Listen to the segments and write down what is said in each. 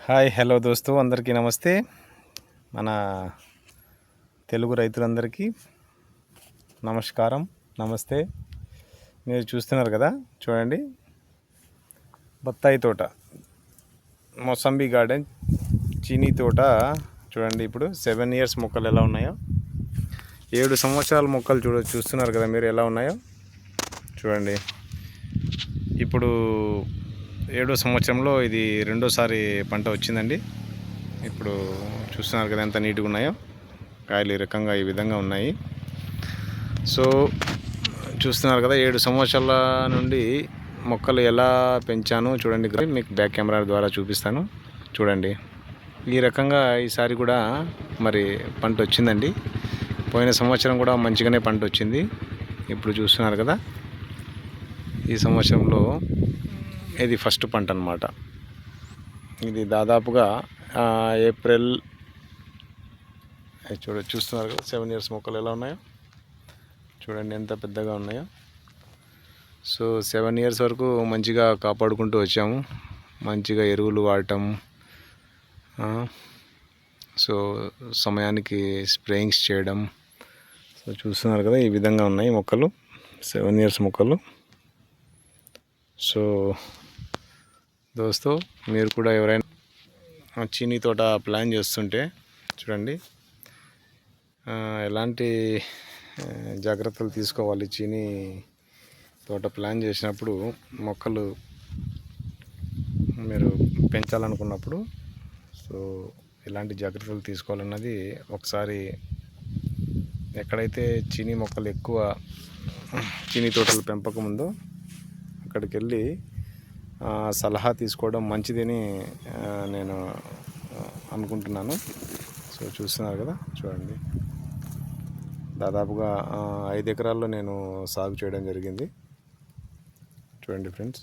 Hi hello దోస్తు అందరికీ నమస్తే. మన తెలుగు రైతులందరికీ నమస్కారం, నమస్తే. మీరు చూస్తున్నారు కదా, చూడండి, బత్తాయి తోట, మొసంబీ గార్డెన్, చీనీ తోట. చూడండి ఇప్పుడు 7 years మొక్కలు ఎలా ఉన్నాయో, 7 సంవత్సరాల మొక్కలు చూస్తున్నారు కదా మీరు ఎలా ఉన్నాయో. చూడండి, ఇప్పుడు 7వ సంవత్సరంలో ఇది రెండోసారి పంట వచ్చిందండి. ఇప్పుడు చూస్తున్నారు కదా ఎంత నీట్గా ఉన్నాయో, కాయలు ఈ రకంగా ఈ విధంగా ఉన్నాయి. సో చూస్తున్నారు కదా 7 సంవత్సరాల నుండి మొక్కలు ఎలా పెంచాను చూడండి. మీకు బ్యాక్ కెమెరా ద్వారా చూపిస్తాను. చూడండి, ఈ రకంగా ఈసారి కూడా మరి పంట వచ్చిందండి. పోయిన సంవత్సరం కూడా మంచిగానే పంట వచ్చింది. ఇప్పుడు చూస్తున్నారు కదా, ఈ సంవత్సరంలో ఇది ఫస్ట్ పంట అన్నమాట. ఇది దాదాపుగా ఏప్రిల్, చూస్తున్నారు కదా 7 years మొక్కలు ఎలా ఉన్నాయో. చూడండి ఎంత పెద్దగా ఉన్నాయో. సో 7 years వరకు మంచిగా కాపాడుకుంటూ వచ్చాము, మంచిగా ఎరువులు వాడటం, సో సమయానికి స్ప్రేయింగ్స్ చేయడం. సో చూస్తున్నారు కదా ఈ విధంగా ఉన్నాయి మొక్కలు, 7 years మొక్కలు. సో దోస్తు, మీరు కూడా ఎవరైనా చీనీ తోట ప్లాన్ చేస్తుంటే చూడండి ఎలాంటి జాగ్రత్తలు తీసుకోవాలి. చీనీ తోట ప్లాన్ చేసినప్పుడు, మొక్కలు మీరు పెంచాలనుకున్నప్పుడు సో ఎలాంటి జాగ్రత్తలు తీసుకోవాలన్నది ఒకసారి ఎక్కడైతే చీనీ మొక్కలు ఎక్కువ, చీనీ తోటల పెంపకం ఉందో అక్కడికి వెళ్ళి సలహా తీసుకోవడం మంచిదని నేను అనుకుంటున్నాను. సో చూస్తున్నారు కదా, చూడండి, దాదాపుగా 5 ఎకరాల్లో నేను సాగు చేయడం జరిగింది. చూడండి ఫ్రెండ్స్,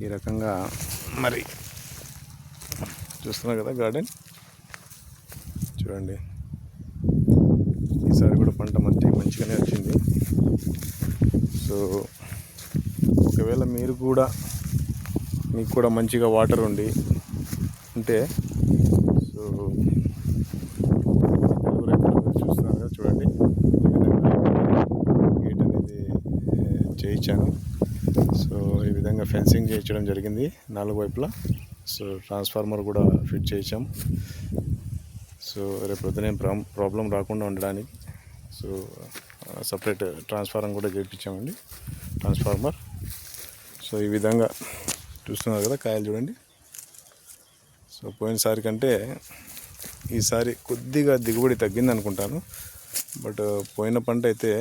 ఈ రకంగా మరి చూస్తున్నారు కదా గార్డెన్. చూడండి, ఈసారి కూడా పంట మంచిగానే వచ్చింది. సో ఒకవేళ మీకు కూడా మంచిగా వాటర్ ఉంటే సో తెలుగు రైతులు చూస్తున్నారు కదా, చూడండి గేట్ అనేది చేయించాను. సో ఈ విధంగా ఫెన్సింగ్ చేయించడం జరిగింది 4 వైపులా. సో ట్రాన్స్ఫార్మర్ కూడా ఫిట్ చేయించాం. సో రేపు పొద్దున ప్రాబ్లం రాకుండా ఉండడానికి సో సపరేట్ ట్రాన్స్ఫార్మర్ కూడా చేయించామండి, ట్రాన్స్ఫార్మర్. సో ఈ విధంగా చూస్తున్నారు కదా కాయలు చూడండి. సో పోయినసారి కంటే ఈసారి కొద్దిగా దిగుబడి తగ్గింది అనుకుంటాను. బట్ పోయిన పంట అయితే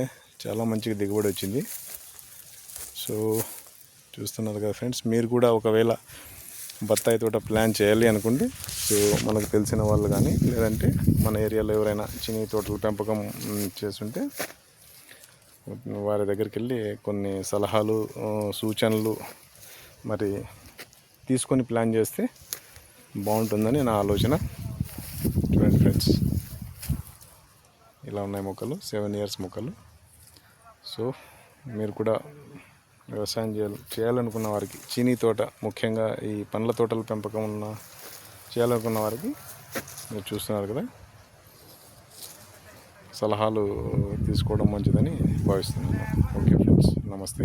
చాలా మంచిగా దిగుబడి వచ్చింది. సో చూస్తున్నారు కదా ఫ్రెండ్స్, మీరు కూడా ఒకవేళ బత్తాయి తోట ప్లాన్ చేయాలి అనుకుంటే సో మనకు తెలిసిన వాళ్ళు కానీ లేదంటే మన ఏరియాలో ఎవరైనా చిన్న తోటల పెంపకం చేస్తుంటే వారి దగ్గరికి వెళ్ళి కొన్ని సలహాలు, సూచనలు మరి తీసుకొని ప్లాన్ చేస్తే బాగుంటుందని నా ఆలోచన. చూడండి ఫ్రెండ్స్, ఇలా ఉన్నాయి మొక్కలు, 7 years మొక్కలు. సో మీరు కూడా వ్యవసాయం చేయాలనుకున్న వారికి, చీనీ తోట ముఖ్యంగా ఈ పండ్ల తోటల పెంపకం చేయాలనుకున్న వారికి మీరు చూస్తున్నారు కదా, సలహాలు తీసుకోవడం మంచిదని భావిస్తున్నాను. ఓకే ఫ్రెండ్స్, నమస్తే.